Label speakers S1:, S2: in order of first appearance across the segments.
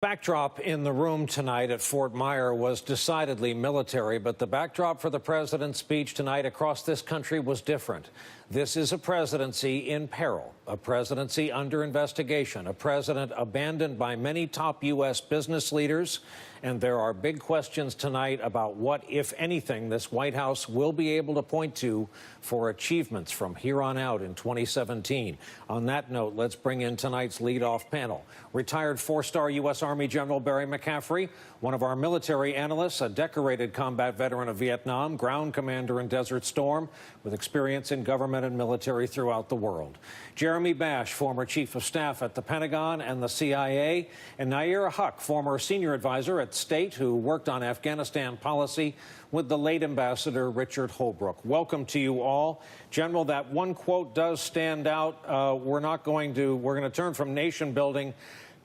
S1: Backdrop in the room tonight at Fort Myer was decidedly military, but the backdrop for the president's speech tonight across this country was different. This is a presidency in peril, a presidency under investigation, a president abandoned by many top U.S. business leaders. And there are big questions tonight about what, if anything, this White House will be able to point to for achievements from here on out in 2017. On that note, let's bring in tonight's lead-off panel. Retired four-star U.S. Army General Barry McCaffrey, one of our military analysts, a decorated combat veteran of Vietnam, ground commander in Desert Storm, with experience in government and military throughout the world. Jeremy Bash, former chief of staff at the Pentagon and the CIA, and Nayyera, former senior advisor at State, who worked on Afghanistan policy with the late Ambassador Richard Holbrooke. Welcome to you all. General, that one quote does stand out. We're going to turn from nation building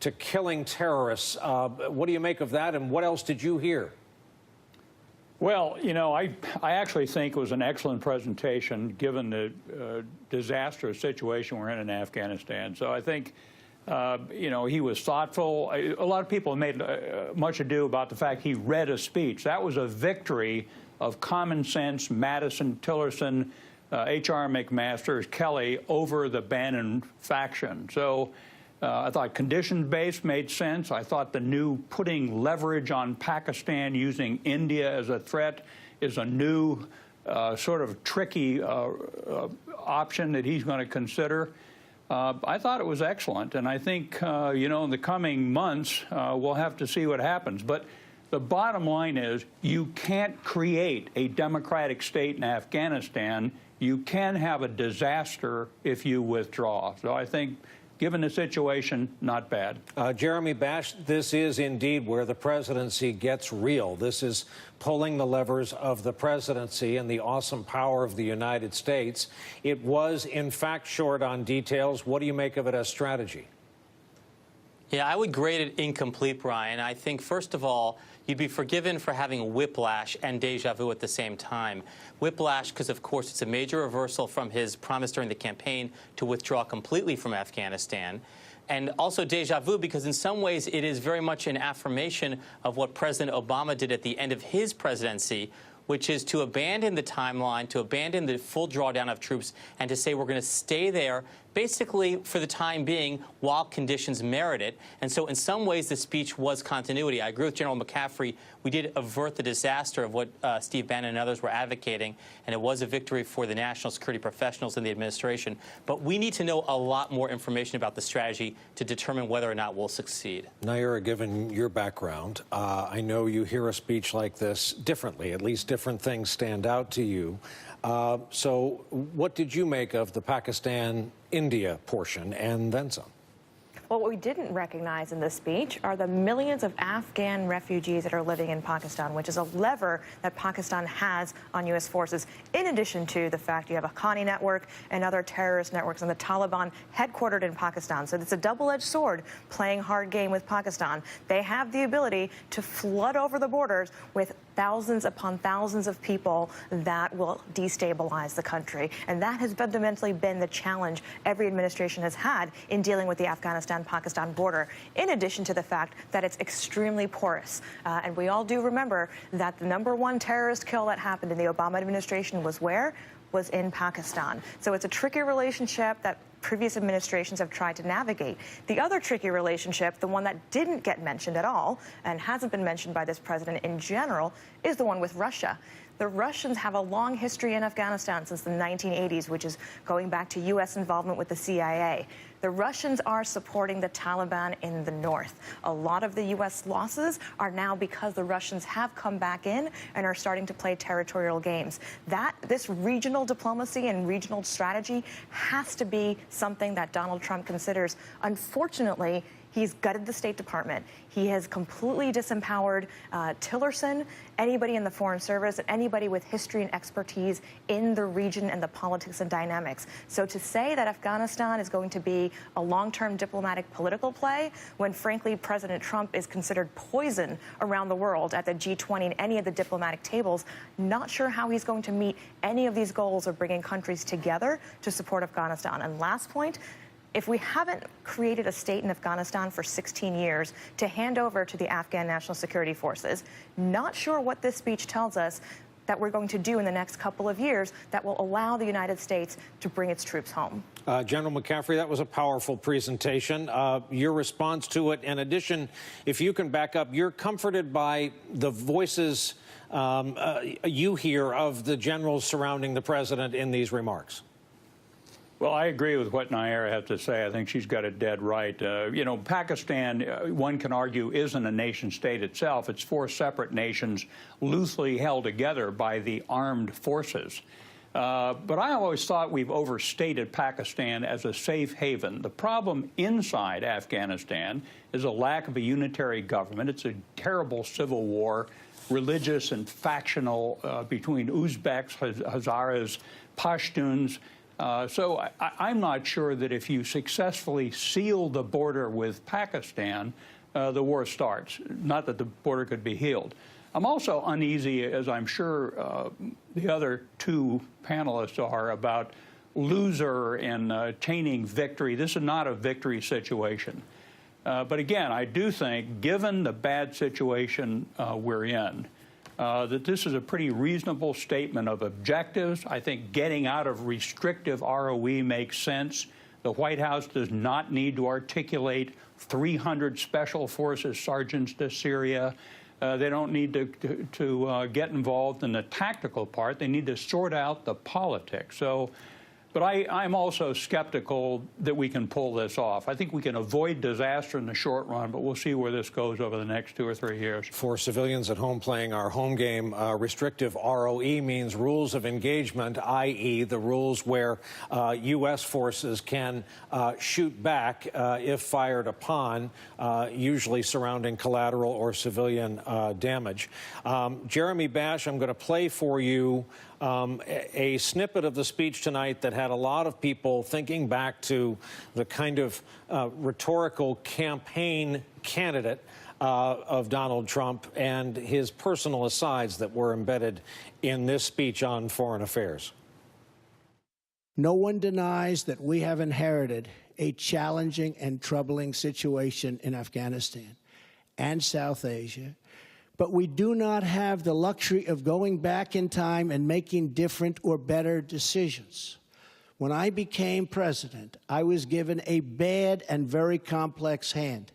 S1: to killing terrorists. What do you make of that, and what else did you hear?
S2: Well, you know, I actually think it was an excellent presentation given the disastrous situation we're in Afghanistan. So I think, you know, he was thoughtful. A lot of people made much ado about the fact he read a speech. That was a victory of common sense, Madison, Tillerson, H.R. McMaster, Kelly over the Bannon faction. So I thought conditions-based made sense. I thought the new putting leverage on Pakistan using India as a threat is a new sort of tricky option that he's going to consider. I thought it was excellent, and I think, you know, in the coming months, we'll have to see what happens. But the bottom line is you can't create a democratic state in Afghanistan. You can have a disaster if you withdraw. So I think, given the situation, not bad.
S1: Jeremy Bash, this is indeed where the presidency gets real. This is pulling the levers of the presidency and the awesome power of the United States. It was, in fact, short on details. What do you make of it as strategy?
S3: Yeah, I would grade it incomplete, Brian. I think, first of all, you'd be forgiven for having whiplash and deja vu at the same time. Whiplash because, of course, it's a major reversal from his promise during the campaign to withdraw completely from Afghanistan. And also deja vu because in some ways it is very much an affirmation of what President Obama did at the end of his presidency, which is to abandon the timeline, to abandon the full drawdown of troops, and to say we're going to stay there basically for the time being while conditions merit it. And so in some ways the speech was continuity. I agree with General McCaffrey. We did avert the disaster of what Steve Bannon and others were advocating, and it was a victory for the national security professionals in the administration. But we need to know a lot more information about the strategy to determine whether or not we'll succeed.
S1: Nayyera, given your background, I know you hear a speech like this differently. At least different things stand out to you. So what did you make of the Pakistan-India portion and then some?
S4: Well, what we didn't recognize in this speech are the millions of Afghan refugees that are living in Pakistan, which is a lever that Pakistan has on U.S. forces, in addition to the fact you have a Haqqani network and other terrorist networks and the Taliban headquartered in Pakistan. So it's a double-edged sword playing hard game with Pakistan. They have the ability to flood over the borders with thousands upon thousands of people that will destabilize the country. And that has fundamentally been the challenge every administration has had in dealing with the Afghanistan-Pakistan border, in addition to the fact that it's extremely porous. And we all do remember that the #1 terrorist kill that happened in the Obama administration was where? Was in Pakistan. So it's a tricky relationship that previous administrations have tried to navigate. The other tricky relationship, the one that didn't get mentioned at all and hasn't been mentioned by this president in general, is the one with Russia. The Russians have a long history in Afghanistan since the 1980s, which is going back to U.S. involvement with the CIA. The Russians are supporting the Taliban in the north. A lot of the U.S. losses are now because the Russians have come back in and are starting to play territorial games. This regional diplomacy and regional strategy has to be something that Donald Trump considers. Unfortunately, he's gutted the State Department. He has completely disempowered Tillerson, anybody in the Foreign Service, and anybody with history and expertise in the region and the politics and dynamics. So to say that Afghanistan is going to be a long-term diplomatic political play, when frankly President Trump is considered poison around the world at the G20 and any of the diplomatic tables, not sure how he's going to meet any of these goals of bringing countries together to support Afghanistan. And last point, If we haven't created a state in Afghanistan for 16 years to hand over to the Afghan National Security Forces, not sure what this speech tells us that we're going to do in the next couple of years that will allow the United States to bring its troops home.
S1: General McCaffrey, that was a powerful presentation. Your response to it, in addition, if you can back up, you're comforted by the voices you hear of the generals surrounding the president in these remarks.
S2: Well, I agree with what Nayyera had to say. I think she's got it dead right. You know, Pakistan, one can argue, isn't a nation state itself. It's four separate nations loosely held together by the armed forces. But I always thought we've overstated Pakistan as a safe haven. The problem inside Afghanistan is a lack of a unitary government. It's a terrible civil war, religious and factional, between Uzbeks, Hazaras, Pashtuns. So I'm not sure that if you successfully seal the border with Pakistan, the war starts. Not that the border could be healed. I'm also uneasy, as I'm sure the other two panelists are, about loser and attaining victory. This is not a victory situation. But again, I do think, given the bad situation we're in, that this is a pretty reasonable statement of objectives. I think getting out of restrictive ROE makes sense. The White House does not need to articulate 300 Special Forces sergeants to Syria. They don't need to get involved in the tactical part. They need to sort out the politics. But I'm also skeptical that we can pull this off. I think we can avoid disaster in the short run, but we'll see where this goes over the next 2 or 3 years.
S1: For civilians at home playing our home game, restrictive ROE means rules of engagement, i.e. the rules where U.S. forces can shoot back if fired upon, usually surrounding collateral or civilian damage. Jeremy Bash, I'm going to play for you a snippet of the speech tonight that had a lot of people thinking back to the kind of rhetorical campaign candidate of Donald Trump and his personal asides that were embedded in this speech on foreign affairs.
S5: No one denies that we have inherited a challenging and troubling situation in Afghanistan and South Asia. But we do not have the luxury of going back in time and making different or better decisions. When I became president, I was given a bad and very complex hand.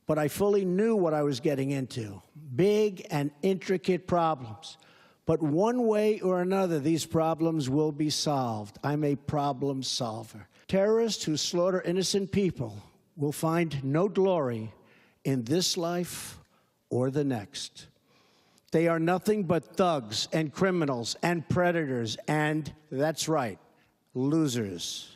S5: But I fully knew what I was getting into, big and intricate problems. But one way or another, these problems will be solved. I'm a problem solver. Terrorists who slaughter innocent people will find no glory in this life or the next. They are nothing but thugs and criminals and predators and, that's right, losers.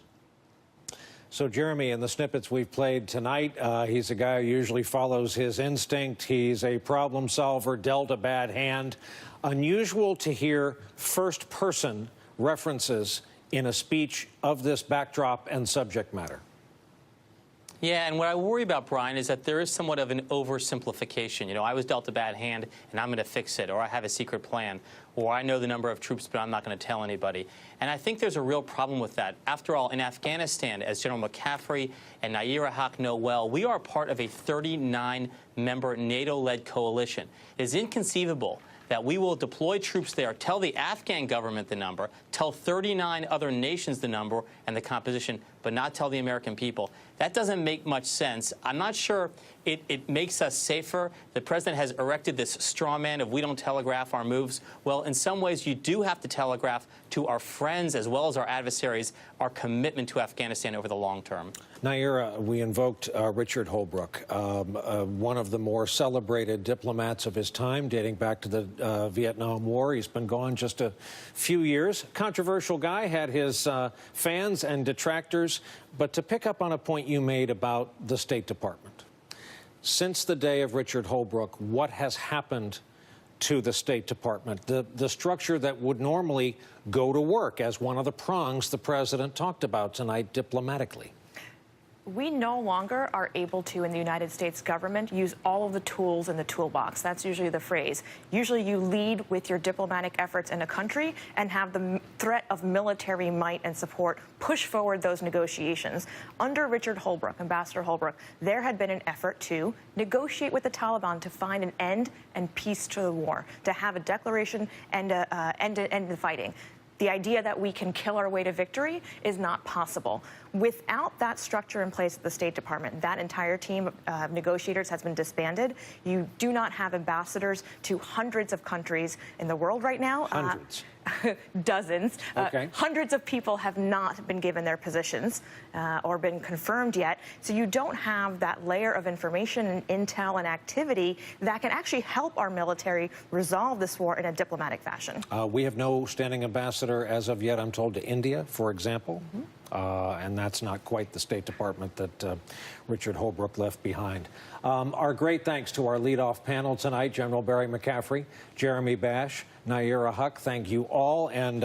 S1: So, Jeremy, in the snippets we've played tonight, he's a guy who usually follows his instinct. He's a problem solver, dealt a bad hand. Unusual to hear first-person references in a speech of this backdrop and subject matter.
S3: Yeah, and what I worry about, Brian, is that there is somewhat of an oversimplification. You know, I was dealt a bad hand, and I'm going to fix it, or I have a secret plan, or I know the number of troops, but I'm not going to tell anybody. And I think there's a real problem with that. After all, in Afghanistan, as General McCaffrey and Nayyera know well, we are part of a 39-member NATO-led coalition. It is inconceivable that we will deploy troops there, tell the Afghan government the number, tell 39 other nations the number and the composition, but not tell the American people. That doesn't make much sense. I'm not sure it makes us safer. The president has erected this straw man of we don't telegraph our moves. Well, in some ways, you do have to telegraph to our friends as well as our adversaries our commitment to Afghanistan over the long term.
S1: Nayyera, we invoked Richard Holbrooke, one of the more celebrated diplomats of his time, dating back to the Vietnam War. He's been gone just a few years. Controversial guy, had his fans and detractors. But to pick up on a point you made about the State Department, since the day of Richard Holbrooke, what has happened to the State Department, the structure that would normally go to work as one of the prongs the president talked about tonight diplomatically?
S4: We no longer are able to, in the United States government, use all of the tools in the toolbox. That's usually the phrase. Usually you lead with your diplomatic efforts in a country and have the threat of military might and support push forward those negotiations. Under Richard Holbrooke, Ambassador Holbrooke, there had been an effort to negotiate with the Taliban to find an end and peace to the war, to have a declaration and end the fighting. The idea that we can kill our way to victory is not possible. Without that structure in place at the State Department, that entire team of negotiators has been disbanded. You do not have ambassadors to hundreds of countries in the world right now.
S1: Hundreds.
S4: Dozens.
S1: Okay.
S4: Hundreds of people have not been given their positions or been confirmed yet. So you don't have that layer of information and intel and activity that can actually help our military resolve this war in a diplomatic fashion.
S1: We have no standing ambassador as of yet, I'm told, to India, for example. And that's not quite the State Department that Richard Holbrooke left behind. Our great thanks to our leadoff panel tonight, General Barry McCaffrey, Jeremy Bash, Nayyera Huck. Thank you all. And